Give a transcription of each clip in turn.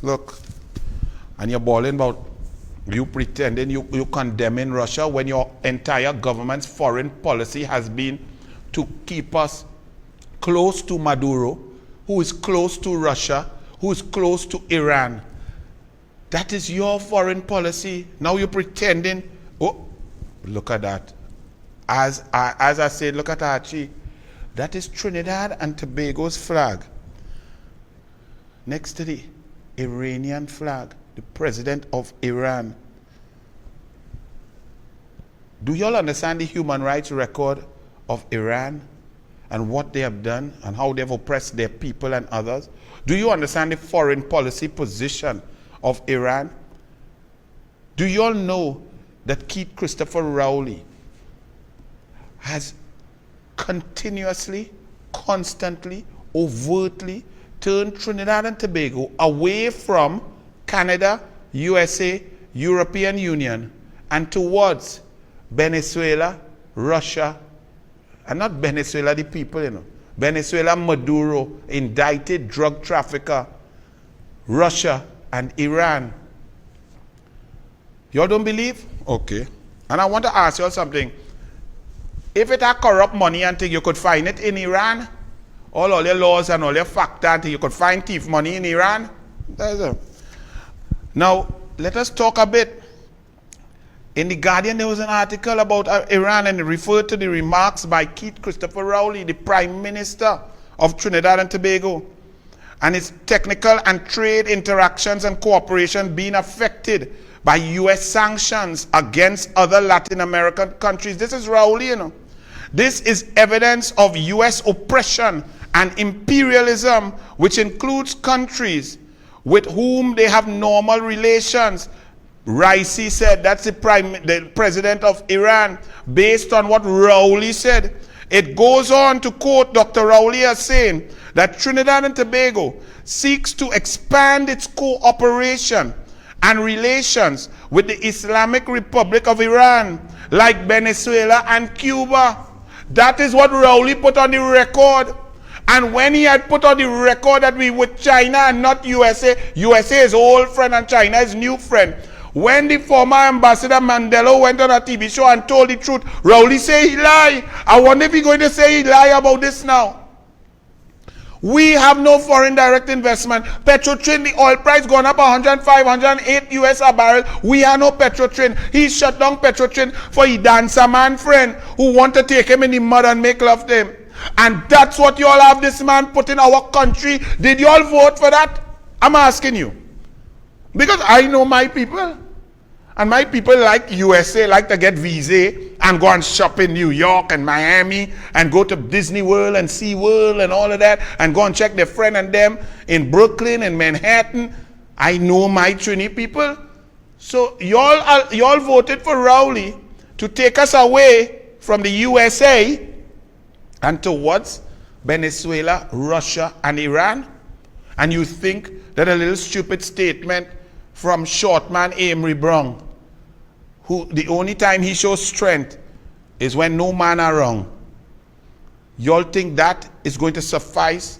Look, and you're bawling about you pretending you condemning Russia when your entire government's foreign policy has been to keep us close to Maduro, who is close to Russia, who is close to Iran. That is your foreign policy. Now you're pretending. Oh, look at that. As I said, look at Archie. That is Trinidad and Tobago's flag. Next to the Iranian flag, the president of Iran. Do you all understand the human rights record of Iran and what they have done and how they've oppressed their people and others? Do you understand the foreign policy position of Iran? Do you all know that Keith Christopher Rowley has continuously, constantly, overtly turned Trinidad and Tobago away from Canada, USA, European Union, and towards Venezuela, Russia, and not Venezuela, the people, you know. Venezuela, Maduro, indicted drug trafficker, Russia, and Iran. You all don't believe? Okay. And I want to ask you all something. If it had corrupt money and thing, you could find it in Iran? All your laws and all your factors, and you could find thief money in Iran? Now, let us talk a bit. In The Guardian, there was an article about Iran, and it referred to the remarks by Keith Christopher Rowley, the Prime Minister of Trinidad and Tobago, and its technical and trade interactions and cooperation being affected by U.S. sanctions against other Latin American countries. This is Rowley, you know. This is evidence of U.S. oppression and imperialism, which includes countries with whom they have normal relations. Raisi said, that's the president of Iran, based on what Rowley said. It goes on to quote Dr. Rowley as saying that Trinidad and Tobago seeks to expand its cooperation and relations with the Islamic Republic of Iran, like Venezuela and Cuba. That is what Rowley put on the record. And when he had put on the record that we with China and not USA, USA is old friend and China is new friend. When the former ambassador Mandela went on a TV show and told the truth, Rowley said he lied. I wonder if he's going to say he lied about this now. We have no foreign direct investment. Petrotrin, the oil price gone up 105, 108 US a barrel. We have no Petrotrin. He shut down Petrotrin for a dancer man friend who want to take him in the mud and make love to him. And that's what you all have this man put in our country. Did you all vote for that? I'm asking you. Because I know my people. And my people like USA, like to get visa and go and shop in New York and Miami and go to Disney World and Sea World and all of that and go and check their friend and them in Brooklyn and Manhattan. I know my Trini people. So y'all voted for Rowley to take us away from the USA and towards Venezuela, Russia, and Iran. And you think that a little stupid statement from Shortman Amory Brown, who the only time he shows strength is when no man are wrong. Y'all think that is going to suffice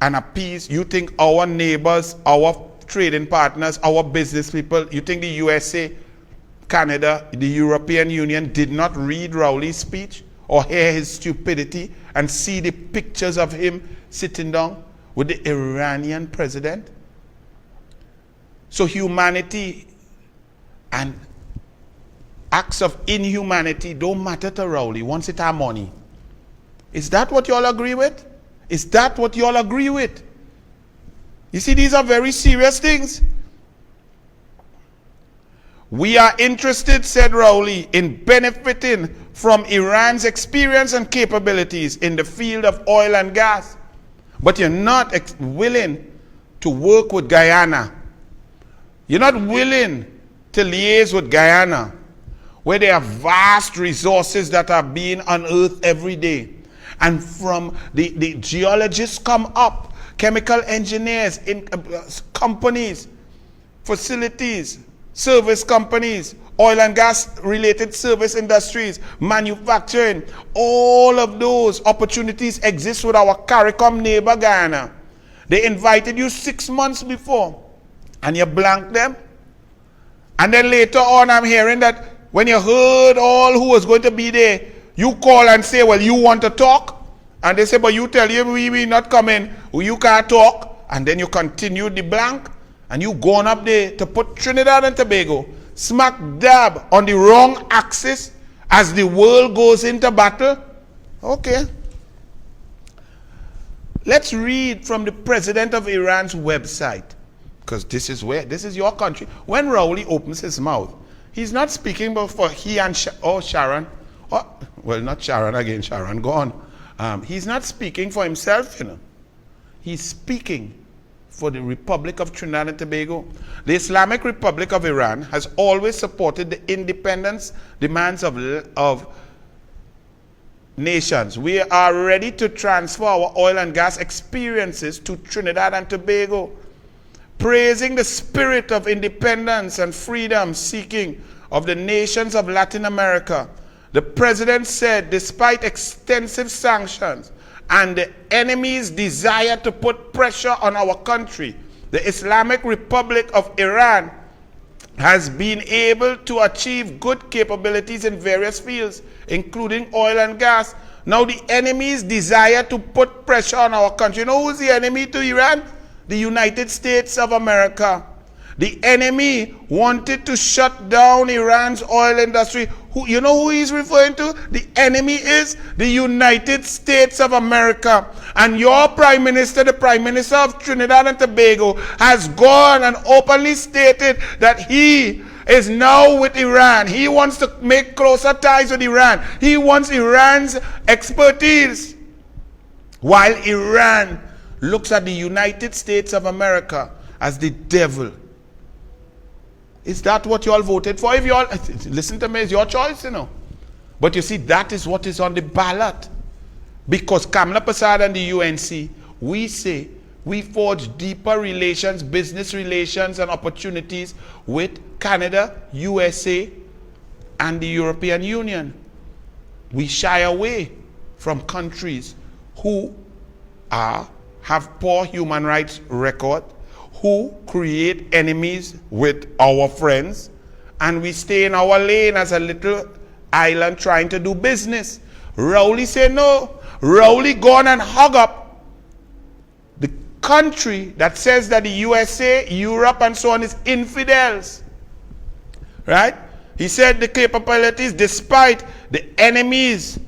and appease? You think our neighbors, our trading partners, our business people, you think the USA, Canada, the European Union did not read Rowley's speech or hear his stupidity and see the pictures of him sitting down with the Iranian president? So humanity and acts of inhumanity don't matter to Rowley once it has money. Is that what you all agree with? Is that what you all agree with? You see, these are very serious things. We are interested, said Rowley, in benefiting from Iran's experience and capabilities in the field of oil and gas. But you're not willing to work with Guyana. You're not willing to liaise with Guyana, where there are vast resources that are being unearthed every day. And from the geologists come up, chemical engineers in companies, facilities, service companies, oil and gas related service industries, manufacturing, all of those opportunities exist with our CARICOM neighbor Guyana. They invited you 6 months before. and you blank them. And then later on I'm hearing that when you heard all who was going to be there, you call and say, well, you want to talk? And they say, but you tell you we not coming, you can't talk. And then you continue the blank, and you gone up there to put Trinidad and Tobago smack dab on the wrong axis as the world goes into battle. Okay. Let's read from the president of Iran's website, because this is your country. When Rowley opens his mouth, he's not speaking but for he and Sharon. Well, not Sharon again, Sharon gone. He's not speaking for himself, He's speaking for the Republic of Trinidad and Tobago. The Islamic Republic of Iran has always supported the independence demands of nations. We are ready to transfer our oil and gas experiences to Trinidad and Tobago, praising the spirit of independence and freedom seeking of the nations of Latin America. The president said, despite extensive sanctions and the enemy's desire to put pressure on our country, the Islamic Republic of Iran has been able to achieve good capabilities in various fields, including oil and gas. Now the enemy's desire to put pressure on our country. You know who's the enemy to Iran? The United States of America. The enemy wanted to shut down Iran's oil industry. You know who he's referring to? The enemy is the United States of America. And your Prime Minister, the Prime Minister of Trinidad and Tobago, has gone and openly stated that he is now with Iran. He wants to make closer ties with Iran. He wants Iran's expertise. While Iran looks at the United States of America as the devil. Is that what you all voted for? If you all, listen to me, it's your choice, But you see, that is what is on the ballot. Because Kamla Prasad and the UNC, we say, we forge deeper relations, business relations and opportunities with Canada, USA, and the European Union. We shy away from countries who have poor human rights record, who create enemies with our friends, and we stay in our lane as a little island trying to do business. Rowley said no. Rowley gone and hug up the country that says that the USA, Europe, and so on is infidels. Right? He said the capabilities, despite the enemies,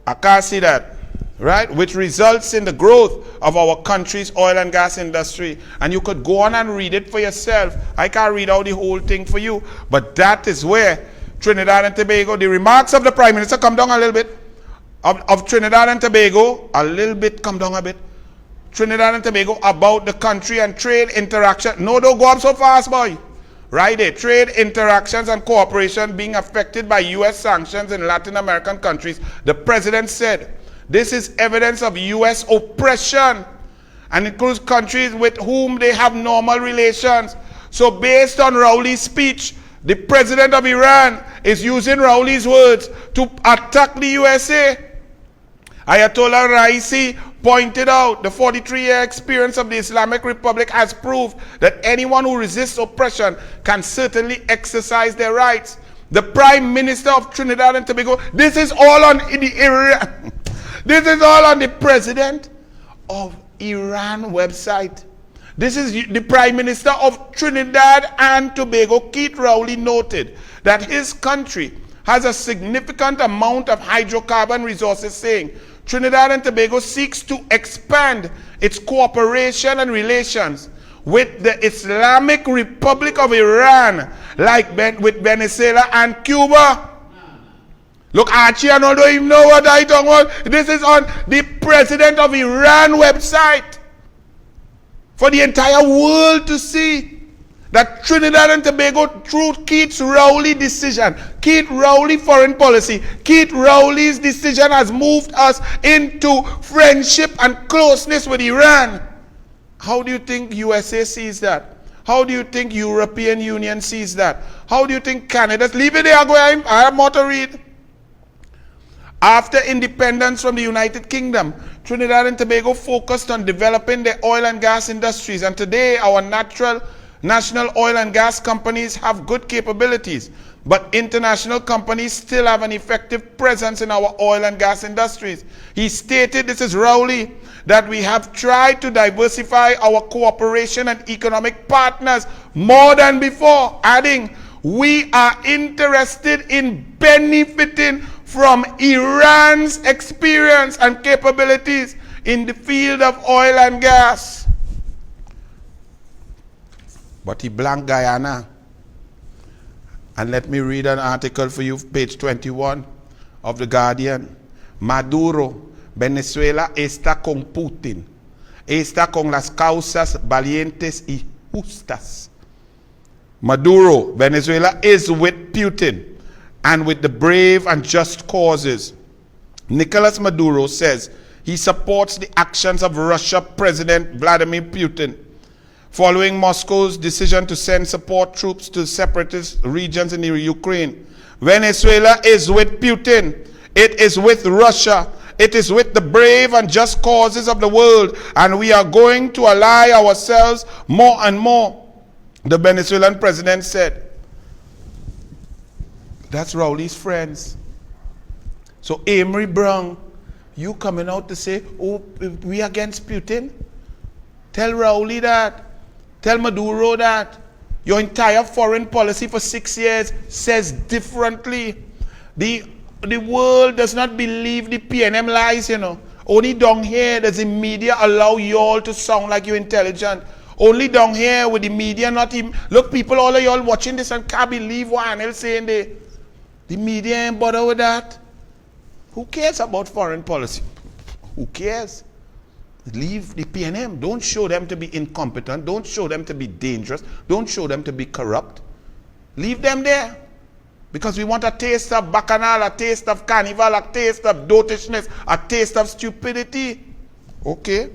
I can't see that. Right? Which results in the growth of our country's oil and gas industry. And you could go on and read it for yourself. I can't read out the whole thing for you. But that is where Trinidad and Tobago, the remarks of the Prime Minister, come down a little bit. Of Trinidad and Tobago, come down a bit. Trinidad and Tobago about the country and trade interaction. No, don't go up so fast, boy. Right there. Trade interactions and cooperation being affected by U.S. sanctions in Latin American countries. The president said, this is evidence of U.S. oppression and includes countries with whom they have normal relations. So based on Rowley's speech, the president of Iran is using Rowley's words to attack the USA. Ayatollah Raisi pointed out the 43-year experience of the Islamic Republic has proved that anyone who resists oppression can certainly exercise their rights. The Prime Minister of Trinidad and Tobago, this is all on the area. This is all on the president of Iran website. This is the Prime Minister of Trinidad and Tobago. Keith Rowley noted that his country has a significant amount of hydrocarbon resources, saying Trinidad and Tobago seeks to expand its cooperation and relations with the Islamic Republic of Iran, like with Venezuela and Cuba. Look, Archie, I don't even know what I talk about. This is on the president of Iran website. For the entire world to see that Trinidad and Tobago, through Keith Rowley's decision, Keith Rowley foreign policy, Keith Rowley's decision has moved us into friendship and closeness with Iran. How do you think USA sees that? How do you think European Union sees that? How do you think Canada? Leave it there, I have more to read. After independence from the United Kingdom, Trinidad and Tobago focused on developing the oil and gas industries, and today our national oil and gas companies have good capabilities, but international companies still have an effective presence in our oil and gas industries. He stated, this is Rowley, that we have tried to diversify our cooperation and economic partners more than before, adding, we are interested in benefiting from Iran's experience and capabilities in the field of oil and gas. But he blanked Guyana. And let me read an article for you, page 21 of The Guardian. Maduro, Venezuela está con Putin. Está con las causas valientes y justas. Maduro, Venezuela is with Putin and with the brave and just causes. Nicolas Maduro says he supports the actions of Russia President Vladimir Putin, following Moscow's decision to send support troops to separatist regions in Ukraine. Venezuela is with Putin. It is with Russia. It is with the brave and just causes of the world, and we are going to ally ourselves more and more, the Venezuelan president said. That's Rowley's friends. So Amory Brown, you coming out to say, oh, we against Putin? Tell Rowley that. Tell Maduro that. Your entire foreign policy for 6 years says differently. The world does not believe the PNM lies, you know. Only down here does the media allow you all to sound like you're intelligent. Only down here with the media not even... Look, people, all of y'all watching this and can't believe what Anel's saying there. The media ain't bother with that. Who cares about foreign policy? Who cares? Leave the PNM. Don't show them to be incompetent. Don't show them to be dangerous. Don't show them to be corrupt. Leave them there. Because we want a taste of bacchanal, a taste of carnival, a taste of dotishness, a taste of stupidity. Okay.